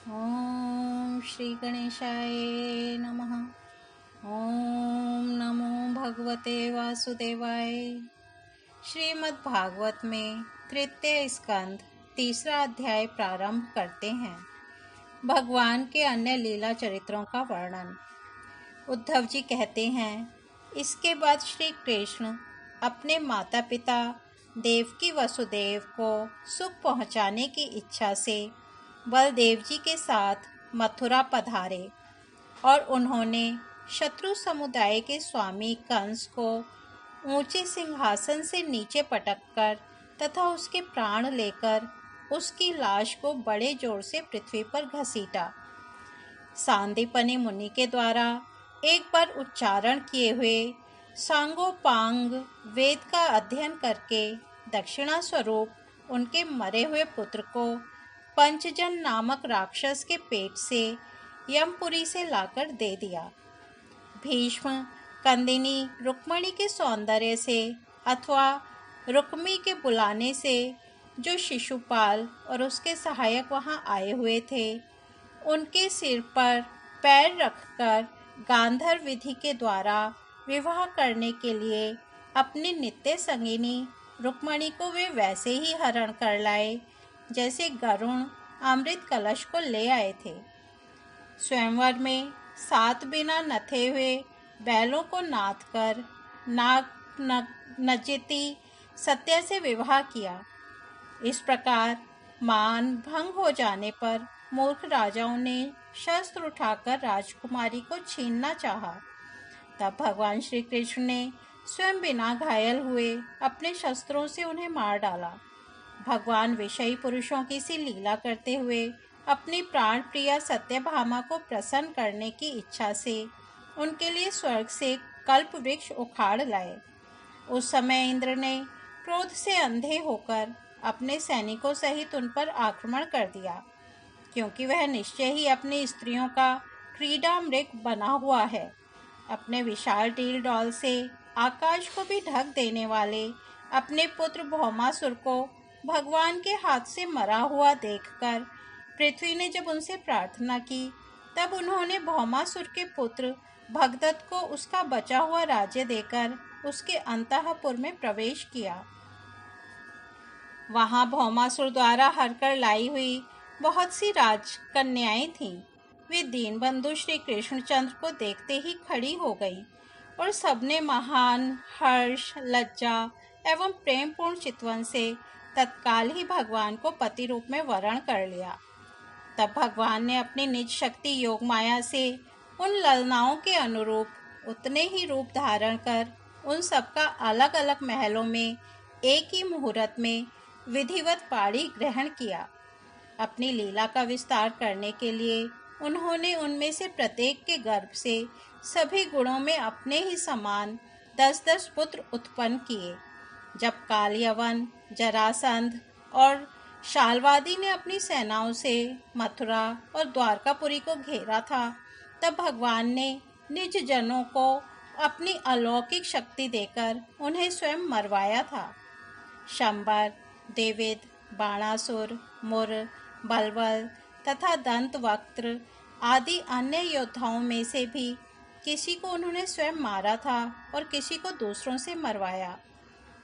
ओम श्री गणेशाय नमः। ओम नमो भगवते वासुदेवाय। श्रीमद् भागवत में तृतीय स्कंद तीसरा अध्याय प्रारंभ करते हैं। भगवान के अन्य लीला चरित्रों का वर्णन। उद्धव जी कहते हैं, इसके बाद श्री कृष्ण अपने माता पिता देवकी वसुदेव को सुख पहुँचाने की इच्छा से बलदेव जी के साथ मथुरा पधारे और उन्होंने शत्रु समुदाय के स्वामी कंस को ऊंचे सिंहासन से नीचे पटककर तथा उसके प्राण लेकर उसकी लाश को बड़े जोर से पृथ्वी पर घसीटा। सांदीपनि मुनि के द्वारा एक बार उच्चारण किए हुए सांगोपांग वेद का अध्ययन करके दक्षिणा स्वरूप उनके मरे हुए पुत्र को पंचजन नामक राक्षस के पेट से यमपुरी से लाकर दे दिया। भीष्म कंदिनी रुक्मणी के सौंदर्य से अथवा रुक्मी के बुलाने से जो शिशुपाल और उसके सहायक वहां आए हुए थे, उनके सिर पर पैर रखकर गांधर्व विधि के द्वारा विवाह करने के लिए अपनी नित्य संगिनी रुक्मणी को वे वैसे ही हरण कर लाए जैसे गरुण अमृत कलश को ले आए थे। स्वयंवर में 7 बिना नथे हुए बैलों को नाथ कर नाग नजिती सत्या से विवाह किया। इस प्रकार मान भंग हो जाने पर मूर्ख राजाओं ने शस्त्र उठाकर राजकुमारी को छीनना चाहा। तब भगवान श्री कृष्ण ने स्वयं बिना घायल हुए अपने शस्त्रों से उन्हें मार डाला। भगवान विषयी पुरुषों की सी लीला करते हुए अपनी प्राण प्रिया सत्यभामा को प्रसन्न करने की इच्छा से उनके लिए स्वर्ग से कल्प वृक्ष उखाड़ लाए। उस समय इंद्र ने क्रोध से अंधे होकर अपने सैनिकों सहित उन पर आक्रमण कर दिया, क्योंकि वह निश्चय ही अपनी स्त्रियों का क्रीड़ा मृग बना हुआ है। अपने विशाल डील डॉल से आकाश को भी ढक देने वाले अपने पुत्र भौमासुर को भगवान के हाथ से मरा हुआ देखकर पृथ्वी ने जब उनसे प्रार्थना की, तब उन्होंने भौमासुर के पुत्र भगदत्त को उसका बचा हुआ राज्य देकर उसके अंतःपुर में प्रवेश किया। वहां भौमासुर द्वारा हरकर लाई हुई बहुत सी राजकन्याएं थीं। वे दीनबंधु श्री कृष्णचंद्र को देखते ही खड़ी हो गई और सबने महान हर्ष, लज्जा एवं प्रेमपूर्ण चितवन से तत्काल ही भगवान को पति रूप में वरण कर लिया। तब भगवान ने अपनी निज शक्ति योग माया से उन ललनाओं के अनुरूप उतने ही रूप धारण कर उन सबका अलग अलग महलों में एक ही मुहूर्त में विधिवत पाणी ग्रहण किया। अपनी लीला का विस्तार करने के लिए उन्होंने उनमें से प्रत्येक के गर्भ से सभी गुणों में अपने ही समान 10-10 पुत्र उत्पन्न किए। जब कालयवन, जरासंध और शाल्वादी ने अपनी सेनाओं से मथुरा और द्वारकापुरी को घेरा था, तब भगवान ने निज जनों को अपनी अलौकिक शक्ति देकर उन्हें स्वयं मरवाया था। शंबर, देविद, बाणासुर, मुर, बलवल तथा दंतवक्त्र आदि अन्य योद्धाओं में से भी किसी को उन्होंने स्वयं मारा था और किसी को दूसरों से मरवाया।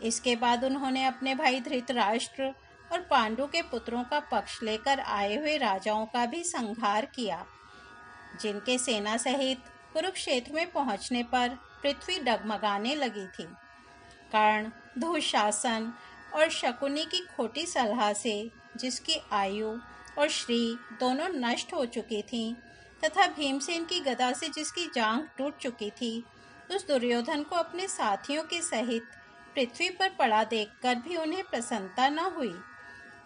इसके बाद उन्होंने अपने भाई धृतराष्ट्र और पांडु के पुत्रों का पक्ष लेकर आए हुए राजाओं का भी संहार किया, जिनके सेना सहित कुरुक्षेत्र में पहुंचने पर पृथ्वी डगमगाने लगी थी। कर्ण, दुःशासन और शकुनी की खोटी सलाह से जिसकी आयु और श्री दोनों नष्ट हो चुकी थीं, तथा भीमसेन की गदा से जिसकी जांघ टूट चुकी थी, उस दुर्योधन को अपने साथियों के सहित पृथ्वी पर पड़ा देखकर भी उन्हें प्रसन्नता न हुई।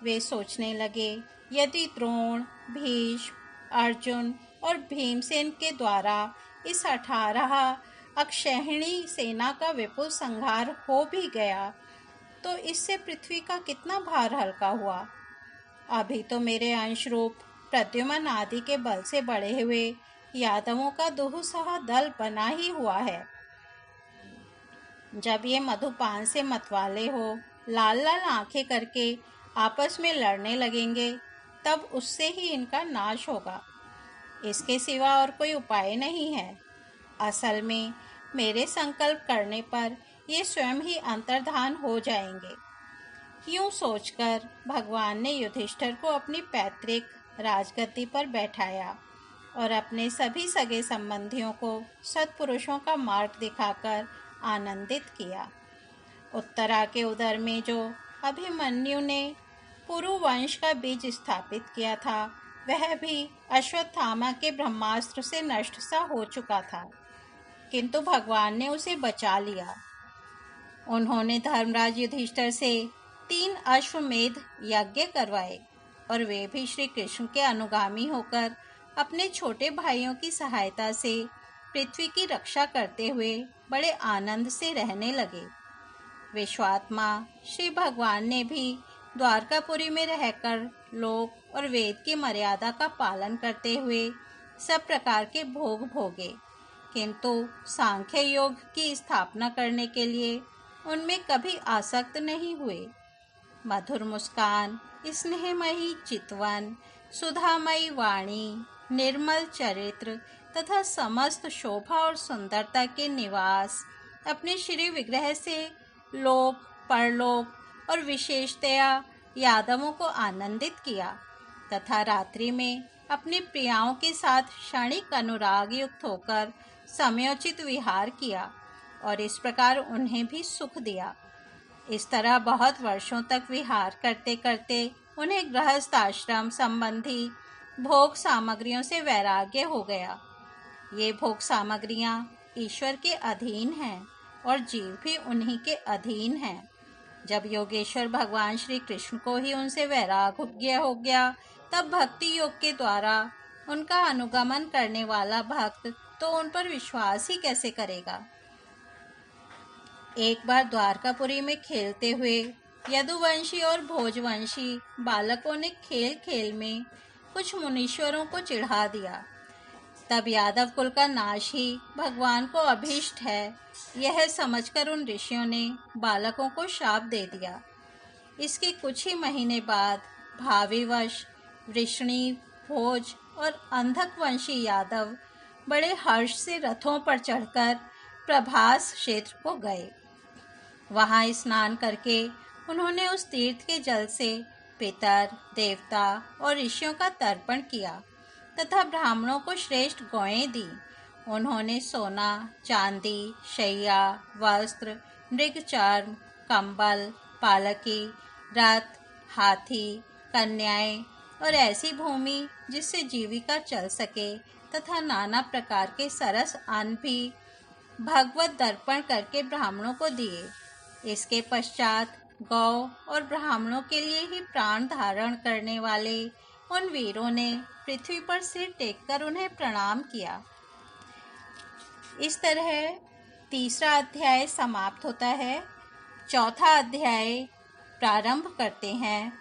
वे सोचने लगे, यदि द्रोण, भीष्म, अर्जुन और भीमसेन के द्वारा इस 18 अक्षौहिणी सेना का विपुल संहार हो भी गया, तो इससे पृथ्वी का कितना भार हल्का हुआ। अभी तो मेरे अंश रूप प्रद्युम्न आदि के बल से बढ़े हुए यादवों का दुहुसहा दल बना ही हुआ है। जब ये मधुपान से मतवाले हो लाल लाल आंखें करके आपस में लड़ने लगेंगे, तब उससे ही इनका नाश होगा। इसके सिवा और कोई उपाय नहीं है। असल में मेरे संकल्प करने पर ये स्वयं ही अंतर्धान हो जाएंगे। यूं सोचकर भगवान ने युधिष्ठिर को अपनी पैतृक राजगद्दी पर बैठाया और अपने सभी सगे संबंधियों को सत्पुरुषों का मार्ग दिखाकर आनंदित किया। उत्तरा के उदर में जो अभिमन्यु ने पुरु वंश का बीज स्थापित किया था, वह भी अश्वत्थामा के ब्रह्मास्त्र से नष्ट सा हो चुका था, किंतु भगवान ने उसे बचा लिया। उन्होंने धर्मराज युधिष्ठिर से 3 अश्वमेध यज्ञ करवाए और वे भी श्री कृष्ण के अनुगामी होकर अपने छोटे भाइयों की सहायता से पृथ्वी की रक्षा करते हुए बड़े आनंद से रहने लगे। विश्वात्मा श्री भगवान ने भी द्वारकापुरी में रहकर लोक और वेद की मर्यादा का पालन करते हुए सब प्रकार के भोग भोगे, किंतु सांख्य योग की स्थापना करने के लिए उनमें कभी आसक्त नहीं हुए। मधुर मुस्कान, स्नेहमयी चितवन, सुधामयी वाणी, निर्मल चरित्र तथा समस्त शोभा और सुंदरता के निवास अपने श्री विग्रह से लोक, परलोक और विशेषतया यादवों को आनंदित किया तथा रात्रि में अपनी प्रियाओं के साथ क्षणिक अनुराग युक्त होकर समयोचित विहार किया और इस प्रकार उन्हें भी सुख दिया। इस तरह बहुत वर्षों तक विहार करते करते उन्हें गृहस्थ आश्रम संबंधी भोग सामग्रियों से वैराग्य हो गया। ये भोग सामग्रियां ईश्वर के अधीन हैं और जीव भी उन्हीं के अधीन हैं। जब योगेश्वर भगवान श्री कृष्ण को ही उनसे वैराग्य हो गया, तब भक्ति योग के द्वारा उनका अनुगमन करने वाला भक्त तो उन पर विश्वास ही कैसे करेगा। एक बार द्वारकापुरी में खेलते हुए यदुवंशी और भोजवंशी बालकों ने खेल खेल में कुछ मुनीश्वरों को चिढ़ा दिया। तब यादव कुल का नाश ही भगवान को अभीष्ट है, यह समझकर उन ऋषियों ने बालकों को श्राप दे दिया। इसके कुछ ही महीने बाद भाविवश वृष्णि, भोज और अंधकवंशी यादव बड़े हर्ष से रथों पर चढ़कर प्रभास क्षेत्र को गए। वहां स्नान करके उन्होंने उस तीर्थ के जल से पितर, देवता और ऋषियों का तर्पण किया तथा ब्राह्मणों को श्रेष्ठ गौएं दी। उन्होंने सोना, चांदी, शैया, वस्त्र, मृगचर्म, कंबल, पालकी, रथ, हाथी, कन्याएं और ऐसी भूमि जिससे जीविका चल सके तथा नाना प्रकार के सरस अन्न भी भगवत दर्पण करके ब्राह्मणों को दिए। इसके पश्चात गौ और ब्राह्मणों के लिए ही प्राण धारण करने वाले उन वीरों ने पृथ्वी पर सिर टेककर उन्हें प्रणाम किया। इस तरह तीसरा अध्याय समाप्त होता है। चौथा अध्याय प्रारंभ करते हैं।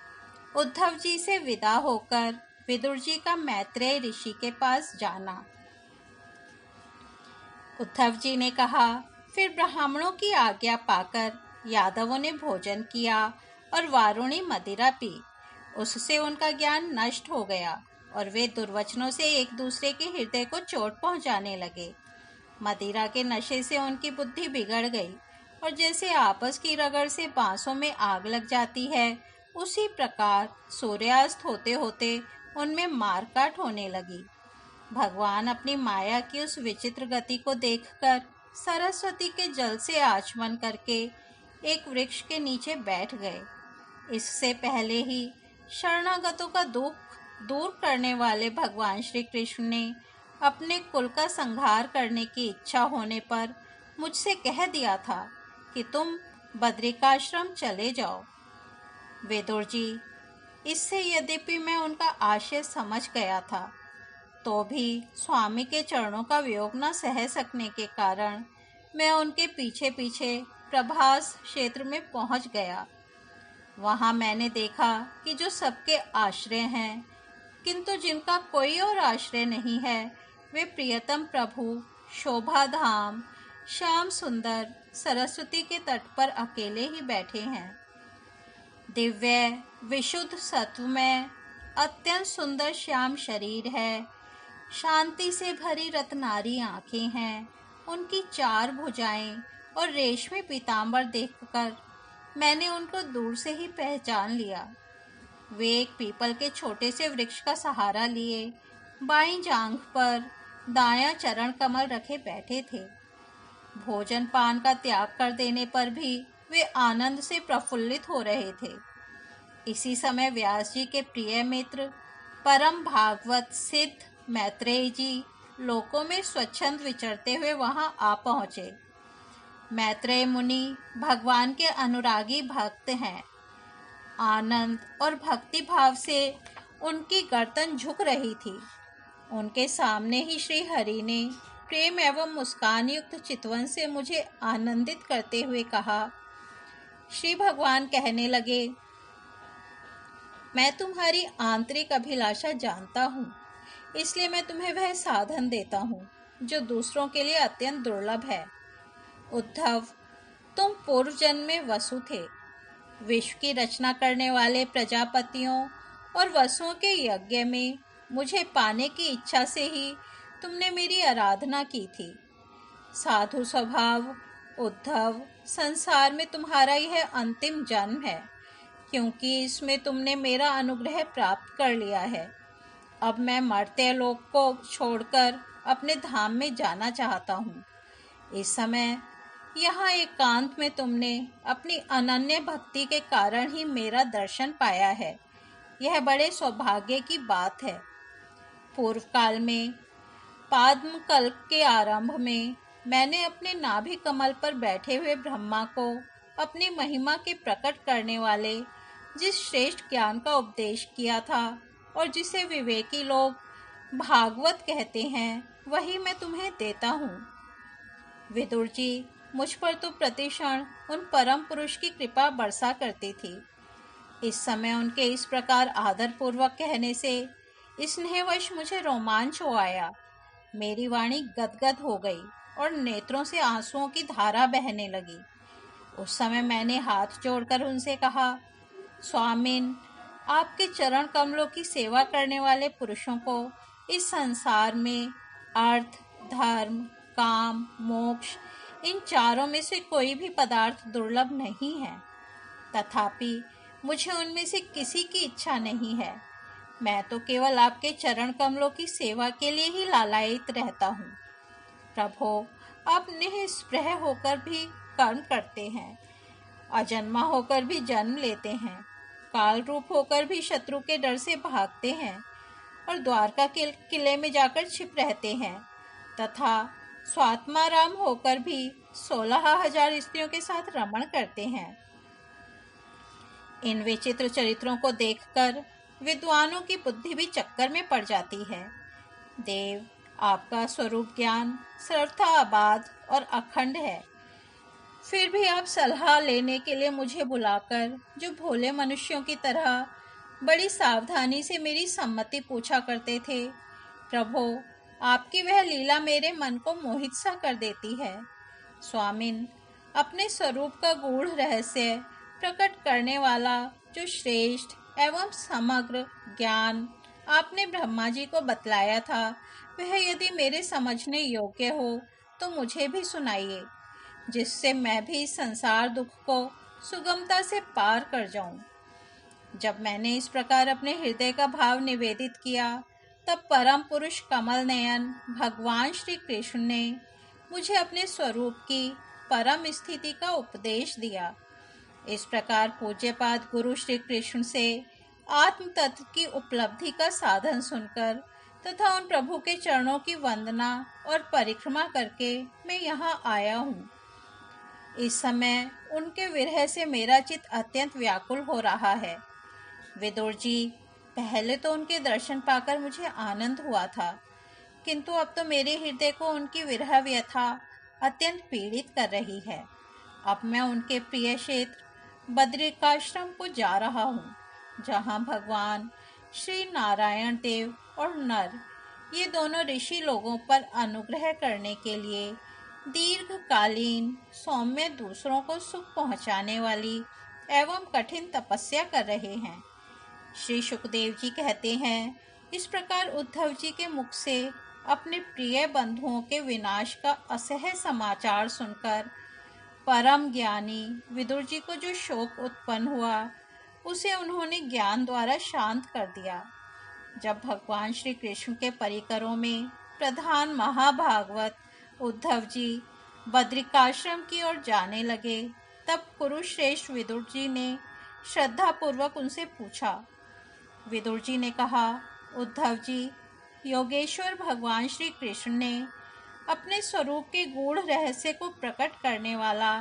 उद्धव जी से विदा होकर विदुर जी का मैत्रेय ऋषि के पास जाना। उद्धव जी ने कहा, फिर ब्राह्मणों की आज्ञा पाकर यादवों ने भोजन किया और वारुणी मदिरा पी। उससे उनका ज्ञान नष्ट हो गया और वे दुर्वचनों से एक दूसरे के हृदय को चोट पहुंचाने लगे। मदिरा के नशे से उनकी बुद्धि बिगड़ गई और जैसे आपस की रगड़ से बांसों में आग लग जाती है, उसी प्रकार सूर्यास्त होते होते उनमें मारकाट होने लगी। भगवान अपनी माया की उस विचित्र गति को देखकर सरस्वती के जल से आचमन करके एक वृक्ष के नीचे बैठ गए। इससे पहले ही शरणागतों का दुख दूर करने वाले भगवान श्री कृष्ण ने अपने कुल का संहार करने की इच्छा होने पर मुझसे कह दिया था कि तुम बद्रिकाश्रम चले जाओ। विदुर जी, इससे यद्यपि मैं उनका आशय समझ गया था, तो भी स्वामी के चरणों का वियोग न सह सकने के कारण मैं उनके पीछे पीछे प्रभास क्षेत्र में पहुंच गया। वहां मैंने देखा कि जो सबके आश्रय हैं, किंतु जिनका कोई और आश्रय नहीं है, वे प्रियतम प्रभु शोभाधाम श्याम सुंदर सरस्वती के तट पर अकेले ही बैठे हैं। दिव्य, विशुद्ध सत्वमय अत्यंत सुंदर श्याम शरीर है, शांति से भरी रत्नारी आंखें हैं, उनकी 4 भुजाएं और रेशमी पीतांबर देखकर मैंने उनको दूर से ही पहचान लिया। वे एक पीपल के छोटे से वृक्ष का सहारा लिए बाईं जांघ पर दायां चरण कमल रखे बैठे थे। भोजन पान का त्याग कर देने पर भी वे आनंद से प्रफुल्लित हो रहे थे। इसी समय व्यास जी के प्रिय मित्र परम भागवत सिद्ध मैत्रेय जी लोकों में स्वच्छंद विचरते हुए वहां आ पहुंचे। मैत्रेय मुनि भगवान के अनुरागी भक्त हैं। आनंद और भक्ति भाव से उनकी गर्दन झुक रही थी। उनके सामने ही श्री हरि ने प्रेम एवं मुस्कान युक्त चितवन से मुझे आनंदित करते हुए कहा। श्री भगवान कहने लगे, मैं तुम्हारी आंतरिक अभिलाषा जानता हूँ, इसलिए मैं तुम्हें वह साधन देता हूँ जो दूसरों के लिए अत्यंत दुर्लभ है। उद्धव, तुम पूर्व जन्म में वसु थे। विश्व की रचना करने वाले प्रजापतियों और वसुओं के यज्ञ में मुझे पाने की इच्छा से ही तुमने मेरी आराधना की थी। साधु स्वभाव उद्धव, संसार में तुम्हारा यह अंतिम जन्म है, क्योंकि इसमें तुमने मेरा अनुग्रह प्राप्त कर लिया है। अब मैं मर्त्य लोक को छोड़कर अपने धाम में जाना चाहता हूँ। इस समय यहाँ एकांत में तुमने अपनी अनन्य भक्ति के कारण ही मेरा दर्शन पाया है। यह बड़े सौभाग्य की बात है। पूर्व काल में पाद्म कल्प के आरंभ में मैंने अपने नाभि कमल पर बैठे हुए ब्रह्मा को अपनी महिमा के प्रकट करने वाले जिस श्रेष्ठ ज्ञान का उपदेश किया था और जिसे विवेकी लोग भागवत कहते हैं, वही मैं तुम्हें देता हूँ। विदुर जी मुझ पर तो प्रतिक्षण उन परम पुरुष की कृपा बरसा करती थी। इस समय उनके इस प्रकार आदरपूर्वक कहने से स्नेहवश मुझे रोमांच हो आया। मेरी वाणी गदगद हो गई और नेत्रों से आंसुओं की धारा बहने लगी। उस समय मैंने हाथ जोड़कर उनसे कहा, स्वामिन, आपके चरण कमलों की सेवा करने वाले पुरुषों को इस संसार में अर्थ, धर्म, काम, मोक्ष, इन चारों में से कोई भी पदार्थ दुर्लभ नहीं है। तथापि मुझे उनमें से किसी की इच्छा नहीं है। मैं तो केवल आपके चरण कमलों की सेवा के लिए ही लालायित रहता हूँ। प्रभो, आप निःस्पृह होकर भी कर्म करते हैं, अजन्मा होकर भी जन्म लेते हैं, काल रूप होकर भी शत्रु के डर से भागते हैं और द्वारका के किले में जाकर छिप रहते हैं, तथा स्वात्माराम होकर भी 16,000 स्त्रियों के साथ रमण करते हैं। इन विचित्र चरित्रों को देखकर विद्वानों की बुद्धि भी चक्कर में पड़ जाती है। देव, आपका स्वरूप ज्ञान सर्वथा अबाध और अखंड है। फिर भी आप सलाह लेने के लिए मुझे बुलाकर जो भोले मनुष्यों की तरह बड़ी सावधानी से मेरी सम्मति पूछा करते थे, प्रभो, आपकी वह लीला मेरे मन को मोहित सा कर देती है। स्वामिन, अपने स्वरूप का गूढ़ रहस्य प्रकट करने वाला जो श्रेष्ठ एवं समग्र ज्ञान आपने ब्रह्मा जी को बतलाया था, वह यदि मेरे समझने योग्य हो तो मुझे भी सुनाइए, जिससे मैं भी संसार दुख को सुगमता से पार कर जाऊं। जब मैंने इस प्रकार अपने हृदय का भाव निवेदित किया, तब परम पुरुष कमल नयन भगवान श्री कृष्ण ने मुझे अपने स्वरूप की परम स्थिति का उपदेश दिया। इस प्रकार पूज्यपाद गुरु श्री कृष्ण से आत्म तत्व की उपलब्धि का साधन सुनकर तथा उन प्रभु के चरणों की वंदना और परिक्रमा करके मैं यहाँ आया हूँ। इस समय उनके विरह से मेरा चित्त अत्यंत व्याकुल हो रहा है। विदुर जी, पहले तो उनके दर्शन पाकर मुझे आनंद हुआ था, किंतु अब तो मेरे हृदय को उनकी विरह व्यथा अत्यंत पीड़ित कर रही है। अब मैं उनके प्रिय क्षेत्र बद्रिकाश्रम को जा रहा हूँ, जहाँ भगवान श्री नारायण देव और नर, ये दोनों ऋषि लोगों पर अनुग्रह करने के लिए दीर्घकालीन सौम्य दूसरों को सुख पहुँचाने वाली एवं कठिन तपस्या कर रहे हैं। श्री सुखदेव जी कहते हैं, इस प्रकार उद्धव जी के मुख से अपने प्रिय बंधुओं के विनाश का असह्य समाचार सुनकर परम ज्ञानी विदुर जी को जो शोक उत्पन्न हुआ, उसे उन्होंने ज्ञान द्वारा शांत कर दिया। जब भगवान श्री कृष्ण के परिकरों में प्रधान महाभागवत उद्धव जी बद्रिकाश्रम की ओर जाने लगे, तब कुरुश्रेष्ठ विदुर जी ने श्रद्धापूर्वक उनसे पूछा। विदुर जी ने कहा, उद्धव जी, योगेश्वर भगवान श्री कृष्ण ने अपने स्वरूप के गूढ़ रहस्य को प्रकट करने वाला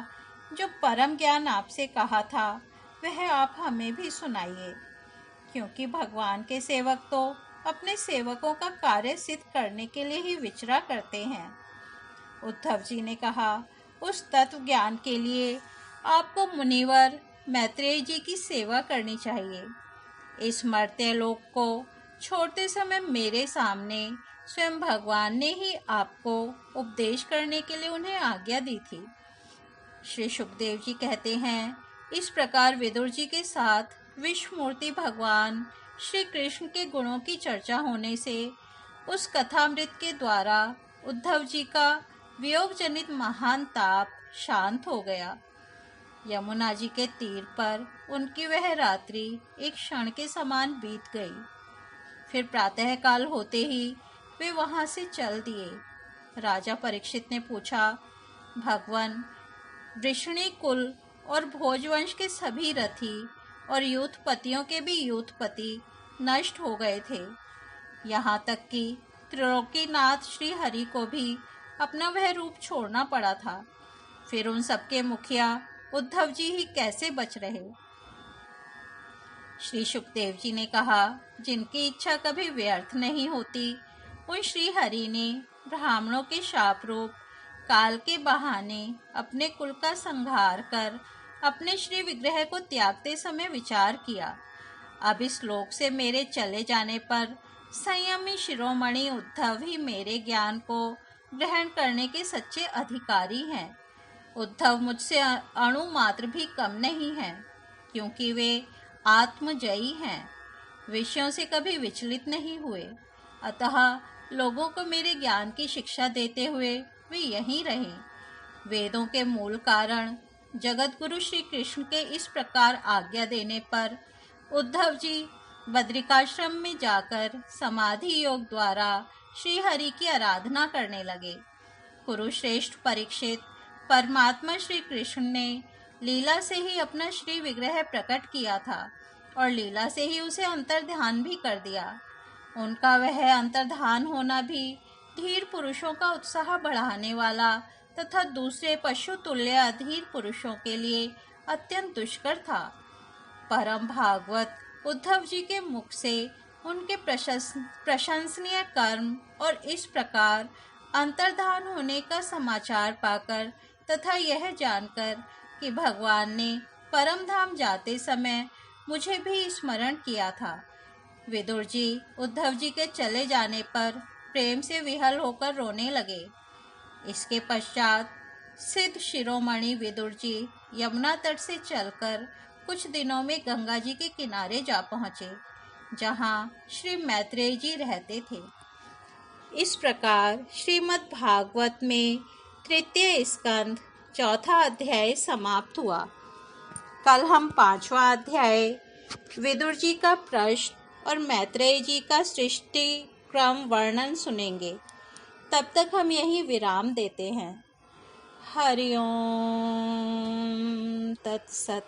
जो परम ज्ञान आपसे कहा था, वह आप हमें भी सुनाइए, क्योंकि भगवान के सेवक तो अपने सेवकों का कार्य सिद्ध करने के लिए ही विचरा करते हैं। उद्धव जी ने कहा, उस तत्व ज्ञान के लिए आपको मुनिवर मैत्रेय जी की सेवा करनी चाहिए। इस मर्त्य लोक को छोड़ते समय मेरे सामने स्वयं भगवान ने ही आपको उपदेश करने के लिए उन्हें आज्ञा दी थी। श्री सुखदेव जी कहते हैं, इस प्रकार विदुर जी के साथ विश्वमूर्ति भगवान श्री कृष्ण के गुणों की चर्चा होने से उस कथामृत के द्वारा उद्धव जी का वियोग जनित महान ताप शांत हो गया। यमुना जी के तीर पर उनकी वह रात्रि एक क्षण के समान बीत गई। फिर प्रातःकाल होते ही वे वहां से चल दिए। राजा परीक्षित ने पूछा, भगवान, वृषणी कुल और भोजवंश के सभी रथी और यूथपतियों के भी यूथपति नष्ट हो गए थे। यहाँ तक कि त्रिलोकीनाथ श्री हरि को भी अपना वह रूप छोड़ना पड़ा था। फिर उन सबके मुखिया उद्धव जी ही कैसे बच रहे? श्री सुखदेव जी ने कहा, जिनकी इच्छा कभी व्यर्थ नहीं होती, उन श्री हरि ने ब्राह्मणों के शाप रूप काल के बहाने अपने कुल का संहार कर अपने श्री विग्रह को त्यागते समय विचार किया। अब इस लोक से मेरे चले जाने पर संयमी शिरोमणि उद्धव ही मेरे ज्ञान को ग्रहण करने के सच्चे अधिकारी हैं। उद्धव मुझसे अणु मात्र भी कम नहीं हैं, क्योंकि वे आत्मजयी हैं, विषयों से कभी विचलित नहीं हुए। अतः लोगों को मेरे ज्ञान की शिक्षा देते हुए वे यहीं रहे। वेदों के मूल कारण जगत गुरु श्री कृष्ण के इस प्रकार आज्ञा देने पर उद्धव जी बद्रिकाश्रम में जाकर समाधि योग द्वारा श्री हरि की आराधना करने लगे। कुरुश्रेष्ठ परीक्षित, परमात्मा श्री कृष्ण ने लीला से ही अपना श्री विग्रह प्रकट किया था और लीला से ही उसे अंतर्ध्यान भी कर दिया। उनका वह अंतर्धान होना भी धीर पुरुषों का उत्साह बढ़ाने वाला तथा दूसरे पशु तुल्य अधीर पुरुषों के लिए अत्यंत दुष्कर था। परम भागवत उद्धव जी के मुख से उनके प्रशंसनीय कर्म और इस प्रकार अंतर्धान होने का समाचार पाकर तथा यह जानकर कि भगवान ने परम धाम जाते समय मुझे भी स्मरण किया था, विदुर जी उद्धव जी के चले जाने पर प्रेम से विहल होकर रोने लगे। इसके पश्चात सिद्ध शिरोमणि विदुर जी यमुना तट से चलकर कुछ दिनों में गंगा जी के किनारे जा पहुँचे, जहाँ श्री मैत्रेय जी रहते थे। इस प्रकार श्रीमद् भागवत में तृतीय स्कंध चौथा अध्याय समाप्त हुआ। कल हम 5वां अध्याय विदुर जी का प्रश्न और मैत्रेय जी का सृष्टि क्रम वर्णन सुनेंगे। तब तक हम यहीं विराम देते हैं। हरि ओम तत्सत।